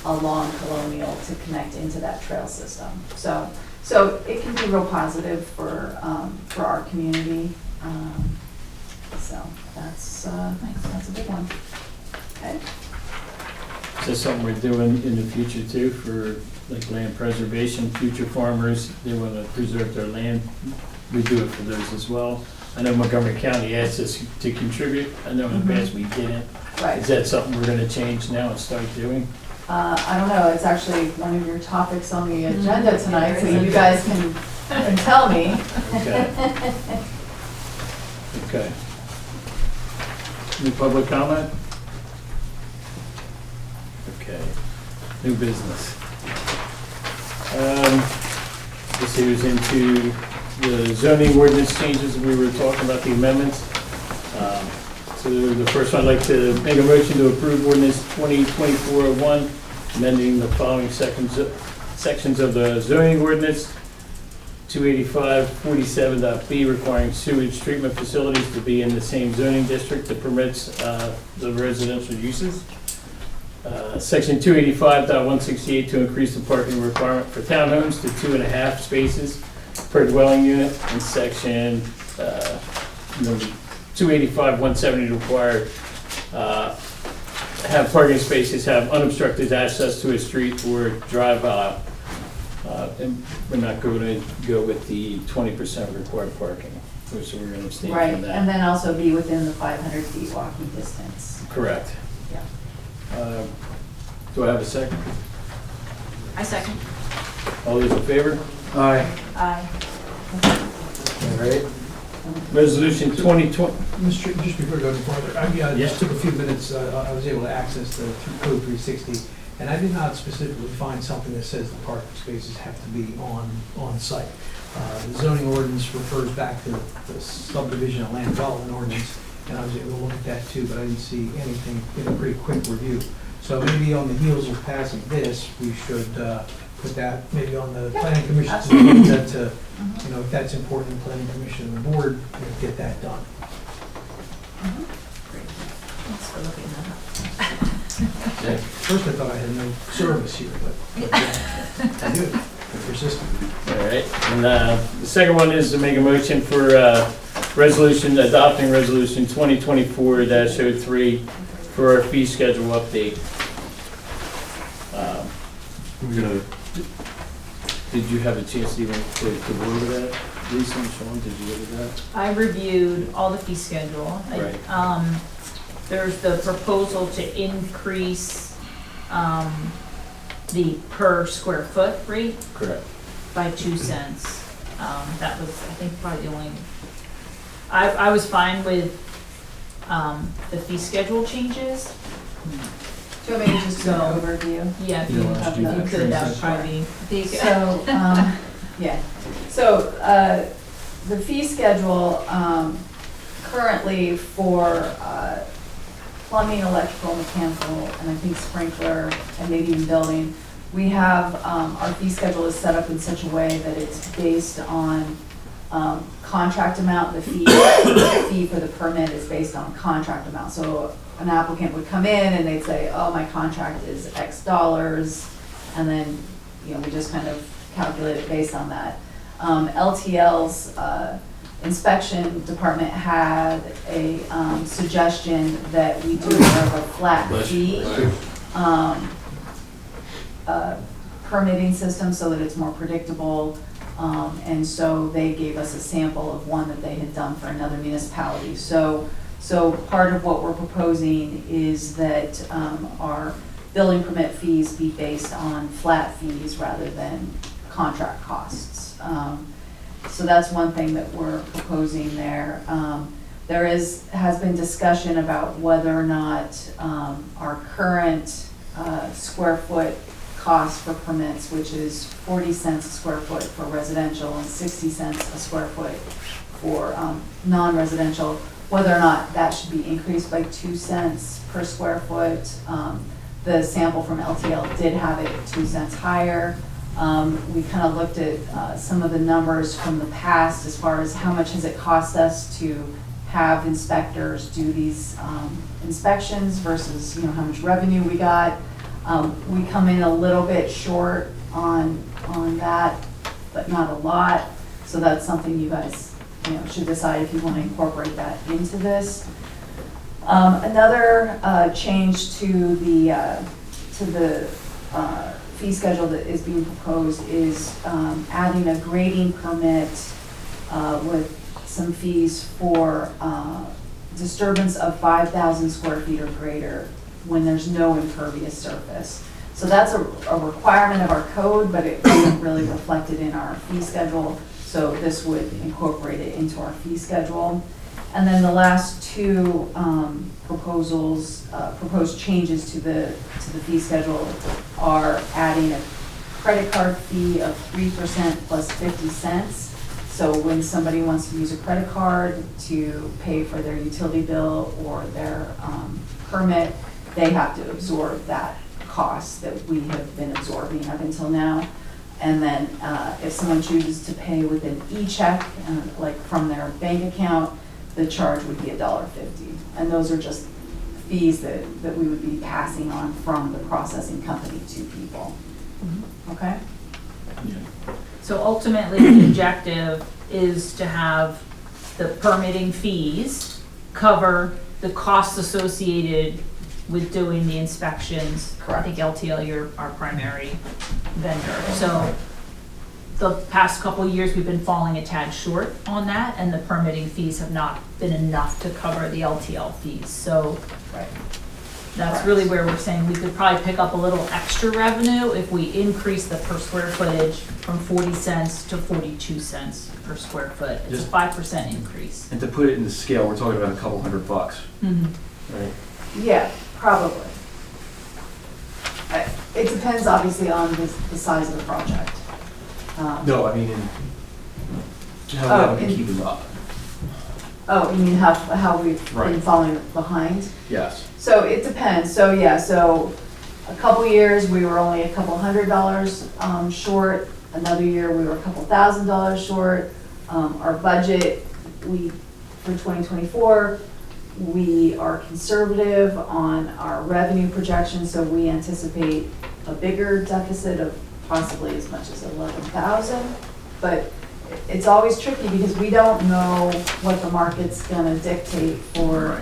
along Colonial to connect into that trail system. So it can be real positive for our community. So that's a big one. Okay. Is this something we're doing in the future too for like land preservation, future farmers, they want to preserve their land? We do it for those as well. I know Montgomery County asked us to contribute. I know in the past we didn't. Right. Is that something we're going to change now and start doing? I don't know, it's actually one of your topics on the agenda tonight, so you guys can tell me. Okay. Okay. Any public comment? Okay. New business. This here is into the zoning ordinance changes. We were talking about the amendments. So the first one, I'd like to make a motion to approve ordinance 2024-01, amending the following sections of the zoning ordinance. 285-47.b, requiring sewage treatment facilities to be in the same zoning district that permits the residential uses. Section 285.168, to increase the parking requirement for townhomes to 2.5 spaces per dwelling unit. And section 285.170, to require have parking spaces have unobstructed access to a street or drive aisle. And we're not going to go with the 20% required parking, so we're going to abstain Right, from that. and then also be within the 500 feet walking distance. Correct. Yeah. Do I have a second? I second. All those in favor? Aye. Aye. All right. Resolution 2020. Mr. Just before we go any further, I Yeah. just took a few minutes, I was able to access the Code 360, and I did not specifically find something that says the parking spaces have to be on site. The zoning ordinance refers back to the subdivision and land development ordinance, and I was able to look at that too, but I didn't see anything in a pretty quick review. So maybe on the heels of passing this, we should put that maybe on the planning commission to you know, if that's important to the planning commission and the board, you know, get that done. Great. Thanks for looking that up. First I thought I had no service here, but I do. I'm persistent. All right. And the second one is to make a motion for adopting resolution 2024-03 for our fee schedule update. Did you have a chance even to go over that? Lisa and Sean, did you look at that? I reviewed all the fee schedule. Right. There's the proposal to increase the per square foot rate Correct. by 2 cents. That was, I think, probably the only, I was fine with the fee schedule changes. Do you want me to just do an overview? Yeah, if You you don't want to do that? could, that would probably be. So, yeah, so the fee schedule currently for plumbing, electrical, mechanical, and I think sprinkler, and maybe even building, we have, our fee schedule is set up in such a way that it's based on contract amount. The fee for the permit is based on contract amount. So an applicant would come in and they'd say, oh, my contract is X dollars, and then, you know, we just kind of calculate it based on that. LTL's inspection department had a suggestion that we do more of a flat fee permitting system so that it's more predictable. And so they gave us a sample of one that they had done for another municipality. So part of what we're proposing is that our building permit fees be based on flat fees rather than contract costs. So that's one thing that we're proposing there. There has been discussion about whether or not our current square foot cost for permits, which is 40 cents a square foot for residential and 60 cents a square foot for non-residential, whether or not that should be increased by 2 cents per square foot. The sample from LTL did have it 2 cents higher. We kind of looked at some of the numbers from the past as far as how much has it cost us to have inspectors do these inspections versus, you know, how much revenue we got. We come in a little bit short on that, but not a lot. So that's something you guys, should decide if you want to incorporate that into this. Another change to the fee schedule that is being proposed is adding a grading permit with some fees for disturbance of 5,000 square feet or greater when there's no impervious surface. So that's a requirement of our code, but it isn't really reflected in our fee schedule. So this would incorporate it into our fee schedule. And then the last two proposed changes to the fee schedule are adding a credit card fee of 3% plus 50 cents. So when somebody wants to use a credit card to pay for their utility bill or their permit, they have to absorb that cost that we have been absorbing up until now. And then if someone chooses to pay with an e-check, like from their bank account, the charge would be $1.50. And those are just fees that we would be passing on from the processing company to people. Okay? So ultimately, the objective is to have the permitting fees cover the costs associated with doing the inspections. Correct. I think LTL, you're our primary vendor. So the past couple of years, we've been falling a tad short on that, and the permitting fees have not been enough to cover the LTL fees. So Right. that's Correct. really where we're saying we could probably pick up a little extra revenue if we increase the per square footage from 40 cents to 42 cents per square foot. It's a Just- 5% increase. And to put it into scale, we're talking about a couple $100, Mhm. right? Yeah, probably. It depends obviously on the size of the project. No, I mean, how Oh, we haven't been in- keeping up. Oh, you mean how we've been Right. falling behind? Yes. So it depends. So yeah, so a couple years, we were only a couple $100 short. Another year, we were a couple $1,000 short. Our budget, for 2024, we are conservative on our revenue projections, so we anticipate a bigger deficit of possibly as much as 11,000. But it's always tricky because we don't know what the market's gonna dictate for,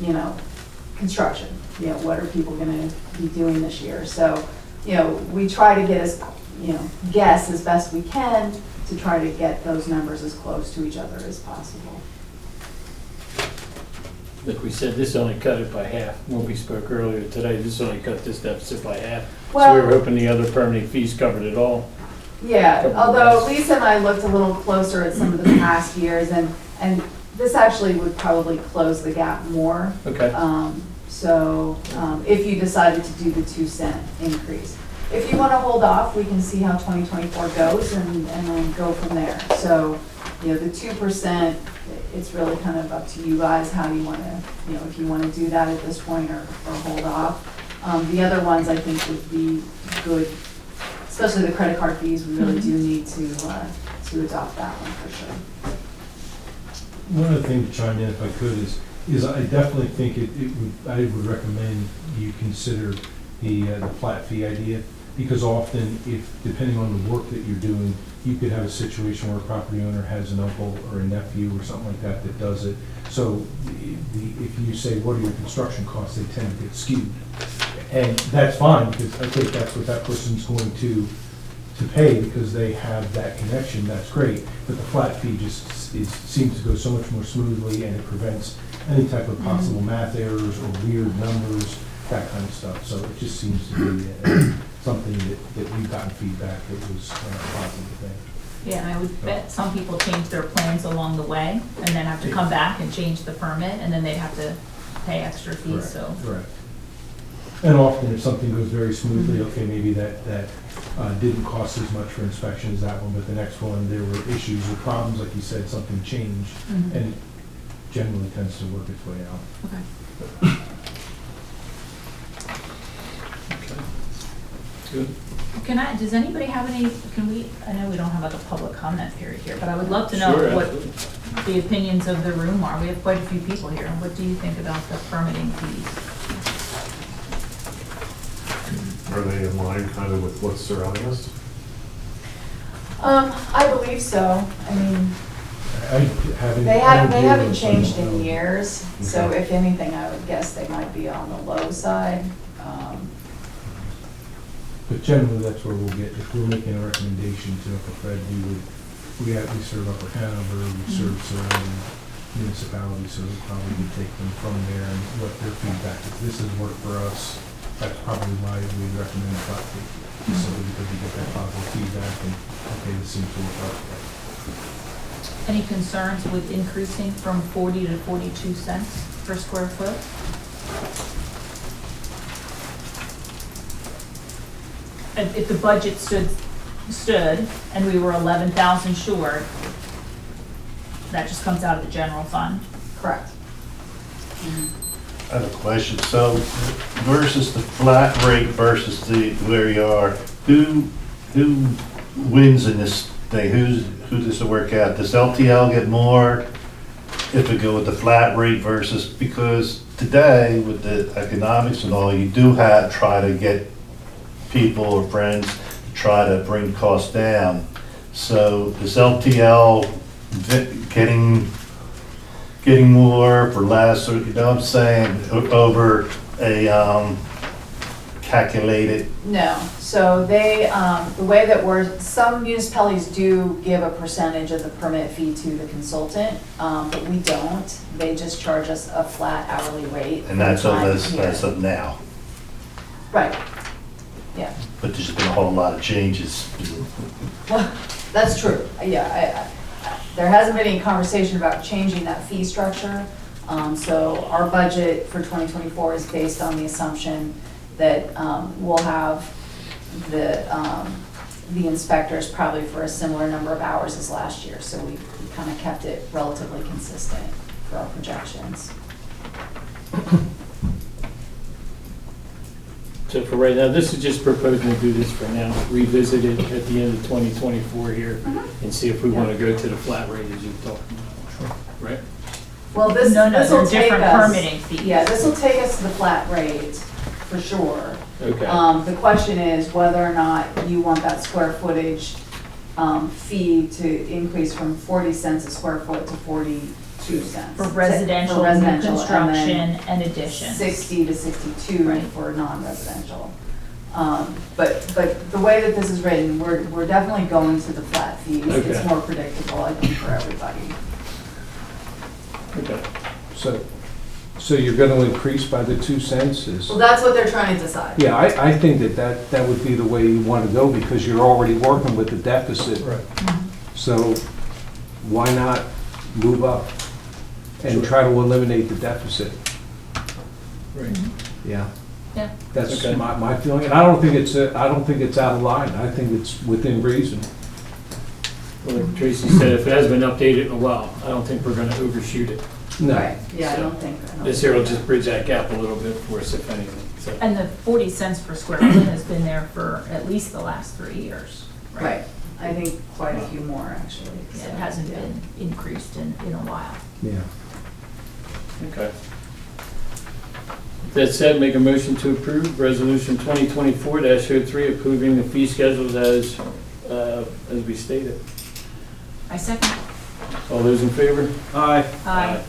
Right. construction. What are people gonna be doing this year? So, we try to get guess as best we can to try to get those numbers as close to each other as possible. Like we said, this only cut it by half. When we spoke earlier today, this only cut this deficit by half. So we were Well, hoping the other permanent fees covered it all. yeah, Couple although of Lisa and I looked a little closer at some of the past years, and this actually would probably close the gap more. Okay. If you decided to do the 2-cent increase. If you want to hold off, we can see how 2024 goes and then go from there. So, the 2%, it's really kind of up to you guys how you want to, if you want to do that at this point or hold off. The other ones I think would be good, especially the credit card fees. We really do need to adopt that one for sure. One other thing to chime in, if I could, is I definitely think I would recommend you consider the flat fee idea, because often, depending on the work that you're doing, you could have a situation where a property owner has an uncle or a nephew or something like that that does it. So if you say, what are your construction costs, they tend to get skewed. And that's fine, because I think that's what that person's going to pay, because they have that connection. That's great. But the flat fee just seems to go so much more smoothly, and it prevents any type of possible math errors or weird numbers, that kind of stuff. So it just seems to be something that we've gotten feedback that was a positive thing. Yeah, and I would bet some people change their plans along the way and then have to come back and change the permit, and then they'd have to pay extra fees, Correct, so. correct. And often, if something goes very smoothly, okay, maybe that didn't cost as much for inspection as that one, but the next one, there were issues or problems, like you said, something changed, Mhm. and it generally tends to work its way out. Okay. Good. Does anybody have any, I know we don't have like a public comment period here, but I would love to know Sure, what absolutely. the opinions of the room are. We have quite a few people here. What do you think about the permitting fees? Are they in line kind of with what's surrounding us? I believe so. I mean, I haven't. they I don't deal haven't with changed them, in no. years, so Okay. if anything, I would guess they might be on the low side. But generally, that's where we'll get, if we're making a recommendation to Upper Fred, we serve Upper Hanover, we serve surrounding municipalities, so we probably would take them from there and what their feedback is. This has worked for us, that's probably why we recommend flat fee. So because we get that positive feedback and, okay, this seems to work out. Any concerns with increasing from 40 to 42 cents per square foot? And if the budget stood and we were 11,000 short, that just comes out of the general fund. Correct. I have a question. So versus the flat rate versus where you are, who wins in this thing? Who does it work out? Does LTL get more if we go with the flat rate versus, because today with the economics and all, you do try to get people or friends to try to bring costs down. So is LTL getting more for less, or, you know what I'm saying, over a calculated? No, so they, the way that some municipalities do give a percentage of the permit fee to the consultant, but we don't. They just charge us a flat hourly rate. And that's for the time of here. that's of now, Right, yeah. but there's been a whole lot of changes. Well, that's true, yeah, there hasn't been any conversation about changing that fee structure. So our budget for 2024 is based on the assumption that we'll have the inspectors probably for a similar number of hours as last year. So we kind of kept it relatively consistent for our projections. So for right now, this is just proposing to do this for now, revisit it at the end of 2024 here, and see if we want to go to the flat rate as you talked about, right? Well, this No, will they're take different us. permitting fees. Yeah, this will take us to the flat rate for sure. Okay. The question is whether or not you want that square footage fee to increase from 40 cents a square foot to 42 cents. For residential, new and then construction, and additions. 60 to 62 Right. for non-residential. But the way that this is written, we're definitely going to the flat fees. It's Okay. more predictable, I think, for everybody. Okay. So you're gonna increase by the 2 cents is? Well, that's what they're trying to decide. Yeah, I think that would be the way you wanna go, because you're already working with the deficit. Right. So why not move up and try to eliminate the deficit? Right. Yeah. Yeah. That's Okay. my feeling, and I don't think it's out of line, I think it's within reason. Well, like Tracy said, if it hasn't been updated in a while, I don't think we're gonna overshoot it. No. Right, yeah, I So, don't think. This here will just bridge that gap a little bit for us, if anything, so. And the 40 cents per square foot has been there for at least the last 3 years, right? Right, I think quite a few more, actually. Yeah, so, it hasn't yeah. been increased in a while. Yeah. Okay. That said, make a motion to approve Resolution 2024-03, approving the fee schedules as we stated. I second. All those in favor? Aye. Aye.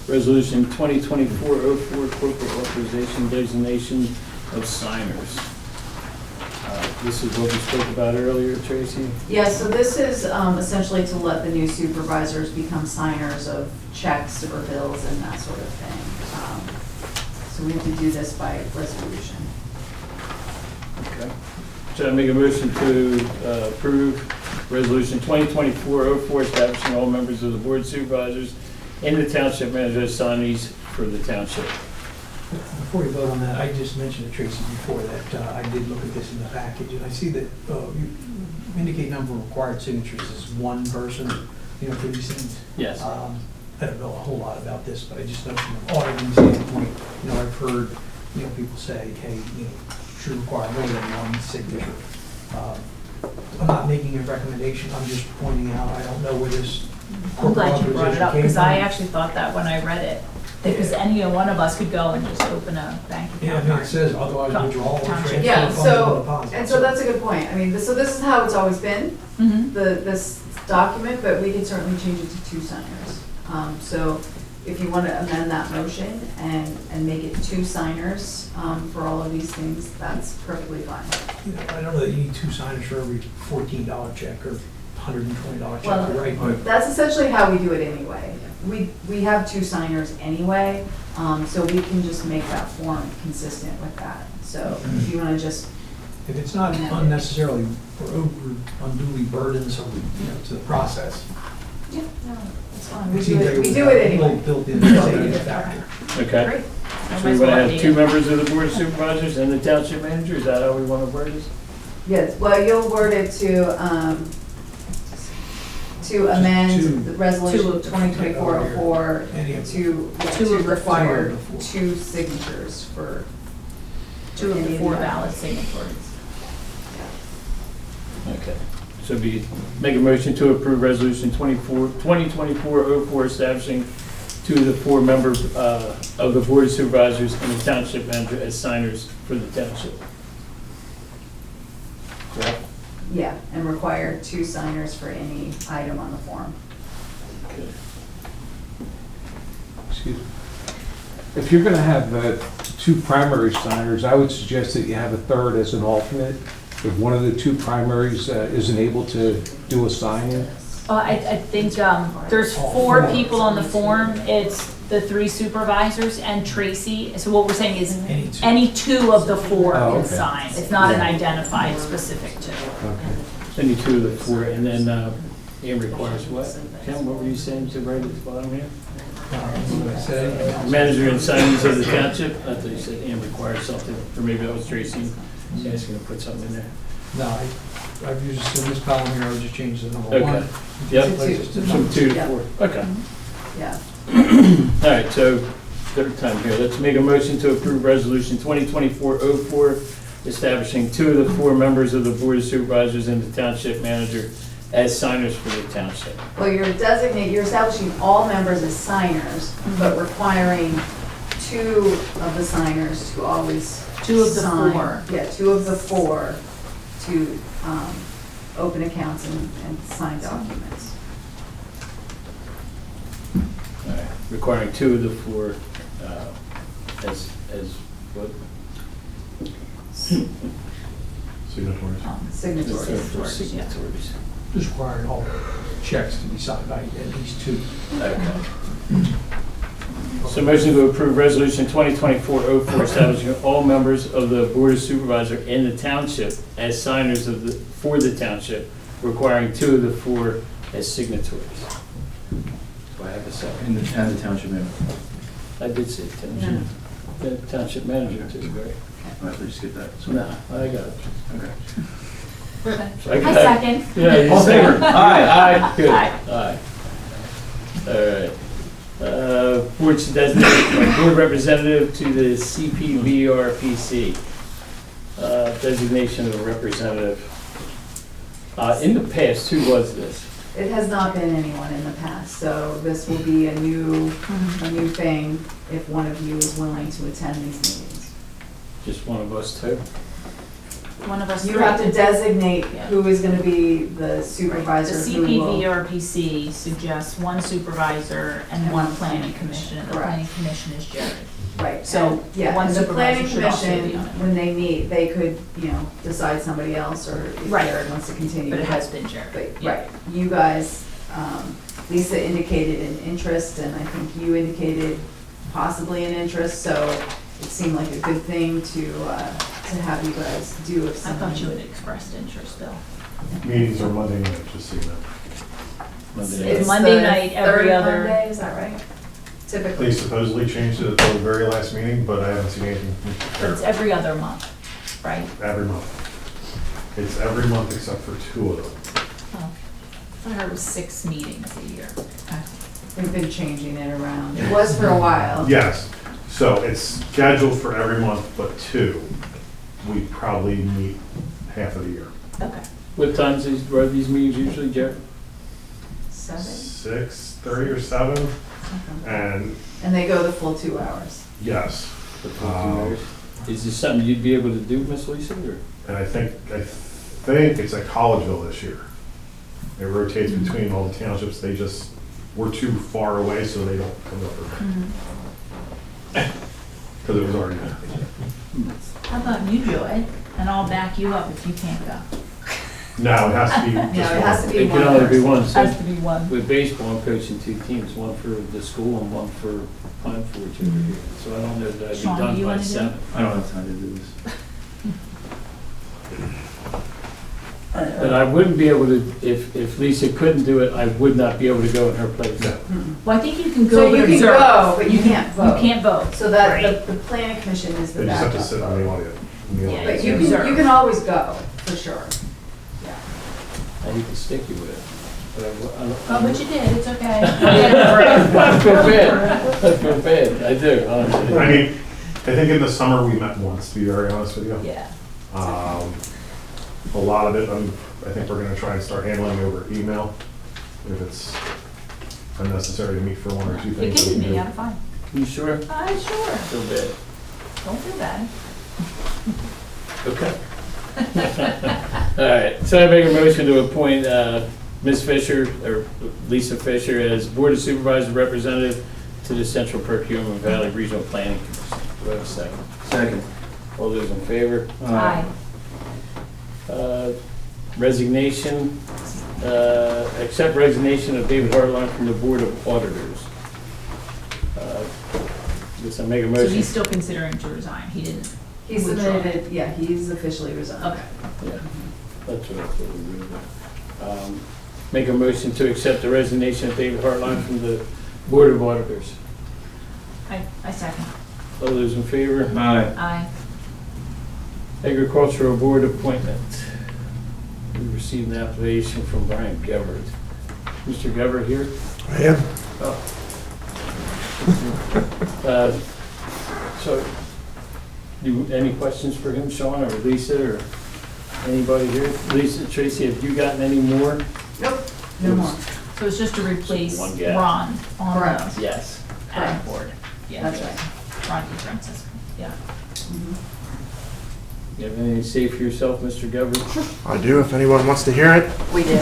Resolution 2024-04, corporate authorization designation of signers. This is what we spoke about earlier, Tracy? Yeah, so this is essentially to let the new supervisors become signers of checks or bills and that sort of thing. So we have to do this by resolution. Okay. Should I make a motion to approve Resolution 2024-04, establishing all members of the Board of Supervisors and the Township Manager as signees for the township? Before you vote on that, I just mentioned to Tracy before that I did look at this in the package, and I see that you indicate number of required signatures is one person, for these things. Yes. I don't know a whole lot about this, but I just know from an auditing standpoint, I've heard, people say, hey, should require more than one signature. I'm not making a recommendation, I'm just pointing out, I don't know where this I'm corporate glad you brought it authorization up, came because I from. actually thought that when I read it. Because any one of us could go and just open a bank Yeah, I account. mean, it says otherwise withdrawal or Township. transfer Yeah, of funds so- or deposit. And so that's a good point. I mean, so this is how it's always been, Mhm. this document, but we can certainly change it to 2 signers. So if you want to amend that motion and make it 2 signers for all of these things, that's perfectly fine. You know, I don't know that you need 2 signers for every $14 check or $120 check, Well, you're right? But That's essentially how we do it anyway. We have 2 signers anyway, so we can just make that form consistent with that. So if you want to just, if it's not unnecessarily or unduly burdensome, to the process, yeah, no, it's fine. We it do seems like it, we would do have it a little anyway. built-in safety factor. Okay. Great. So we want to have 2 members of the board of supervisors and the township manager, is that how we want to word this? Yes, well, you'll word it to amend Two. the resolution Two. 2024-04 Any of- to Two of the require four. 2 signatures for. 2 of the any 4 of valid signatories. Okay. So make a motion to approve resolution 2024-04 establishing 2 of the 4 members of the board of supervisors and the township manager as signers for the township. Correct? Yeah, and require 2 signers for any item on the form. Okay. Excuse me. If you're gonna have 2 primary signers, I would suggest that you have a third as an alternate. If one of the 2 primaries isn't able to do a signing. I think there's 4 people on the form. It's the 3 supervisors and Tracy. So what we're saying is Any 2. any 2 of the 4 Oh, can okay. sign. It's not an Yeah. identified specific 2. Any 2 of the 4, and then Ian requires what? Ken, what were you saying to right at the bottom here? Manager and signings of the township? I thought you said Ian requires something, or maybe that was Tracy asking to put something in there. No, I've used this column here, I would just change the number Okay. 1. Yep, To 2. from 2 to Yeah. 4, okay. Yeah. All right, so third time here, let's make a motion to approve resolution 2024-04, establishing 2 of the 4 members of the board of supervisors and the township manager as signers for the township. Well, you're establishing all members as signers, but requiring 2 of the signers to always 2 of the sign. 4. Yeah, 2 of the 4 to open accounts and sign documents. All right, requiring 2 of the 4 as what? Signatories. Signatories. Signatories. Just requiring all checks to be signed by at least 2. Okay. So motion to approve resolution 2024-04 establishing all members of the board of supervisor and the township as signers for the township, requiring 2 of the 4 as signatories. Do I have a second? And the township manager. I did say township. The township manager too, right? I thought you skipped that. Sorry. No, I got it. Okay. So I got it. second. Yeah, you All in favor? second. Aye, good, Aye. aye. All right. Board to designate my board representative to the CPVRPC. Designation of a representative. In the past, who was this? It has not been anyone in the past, so this will be a new thing if one of you is willing to attend these meetings. Just one of us two? One of us. You have to designate Yeah. who is gonna be the The supervisor who will. CPVRPC suggests 1 supervisor and 1 planning commission, and the Correct. planning commission is Jared. Right, So, so, yeah, one and the planning supervisor should also be commission, on it. when they meet, they could, decide somebody else, or if Right. Jared wants to continue. But it has been Jared. But, Yeah. right, you guys, Lisa indicated an interest, and I think you indicated possibly an interest, so it seemed like a good thing to have you guys do if I somebody. thought you had expressed interest, Bill. Meetings are Monday night, just so you know. Monday It's night? Monday the night, every third other- Monday, is that right? Typically. They supposedly changed it at the very last meeting, but I haven't seen anything. It's every other month, right? Every month. It's every month except for 2 of them. Oh, I thought I heard it was 6 meetings a year. We've been changing it around. It was for a while. Yes, so it's scheduled for every month, but 2. We probably meet half of the year. Okay. What times are these meetings usually, Jared? 7? 6:30 or 7, Something. and And they go the full 2 hours. Yes. For 2 hours. Is this something you'd be able to do, Miss Lisa, or? And I think it's at Collegeville this year. It rotates between all the townships. We're too far away, so they don't come over. Because it was already there. How about you do it, and I'll back you up if you can't go. No, it has to be No, it just has to one. be It one can only be person. one. So Has to be one. with baseball, I'm coaching 2 teams, one for the school and one for Pine Forge over here. So I don't know that I'd be Sean, do done you by wanna do it? 7. I don't have time to do this. But I wouldn't be able to, if Lisa couldn't do it, I would not be able to go in her place. No. Well, I think you can So go you but can observe. go, but you can't vote. You can't vote. So that, Right. the planning commission is the They just have to backup. sit on the audio. Yeah, But you you observe. can always go, for sure. Yeah. I hate to stick you with it. But I don't. Oh, but you did, it's okay. I feel bad. I feel bad. I do, honestly. I mean, I think in the summer we met once, to be very honest with you. Yeah. A lot of it, I think we're gonna try and start handling over email, if it's unnecessary to meet for 1 or 2 You things. can that we do me, do. I'm fine. You sure? Sure. Feel bad. Don't feel bad. Okay. All right, so I make a motion to appoint Ms. Fisher, or Lisa Fisher, as Board of Supervisors representative to the Central Perkiomen Valley Regional Planning Commission. Do I have a second? Second. All those in favor? Aye. Resignation, accept resignation of David Hartline from the Board of Auditors. Guess I make a So motion. he's still considering to resign, he didn't. He submitted it, yeah, he's officially resigned. Okay. Yeah, that's what I thought we were gonna do. Make a motion to accept the resignation of David Hartline from the Board of Auditors. I second. All those in favor? Aye. Aye. Agricultural Board appointment. We received an application from Brian Gebert. Mr. Gebert here? I am. Oh. So, any questions for him, Sean, or Lisa, or anybody here? Lisa, Tracy, have you gotten any more? Nope, no more. So it's just to replace One guy. Ron on Correct. the Yes. ag board. Yeah. That's right. Ron DeFrancisco, yeah. You have anything to say for yourself, Mr. Gebert? I do, if anyone wants to hear it. We did.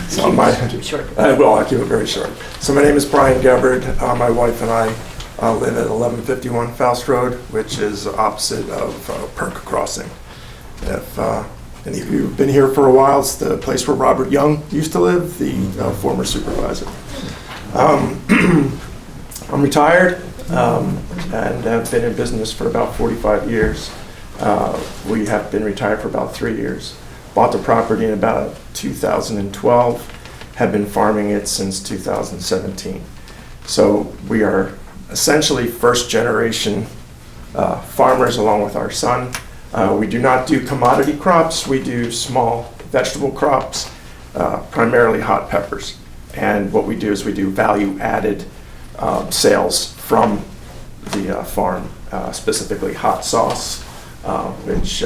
So I'll keep it very short. So my name is Brian Gebert. My wife and I live at 1151 Faust Road, which is opposite of Perk Crossing. If any of you have been here for a while, it's the place where Robert Young used to live, the former supervisor. I'm retired and have been in business for about 45 years. We have been retired for about 3 years. Bought the property in about 2012, have been farming it since 2017. So we are essentially first generation farmers along with our son. We do not do commodity crops, we do small vegetable crops, primarily hot peppers. And what we do is we do value added sales from the farm, specifically hot sauce, which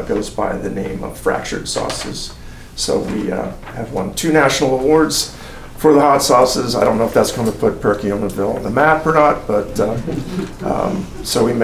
goes by the name of Fractured Sauces. So we have won 2 national awards for the hot sauces. I don't know if that's going to put Perkiomenville on the map or not, but so we make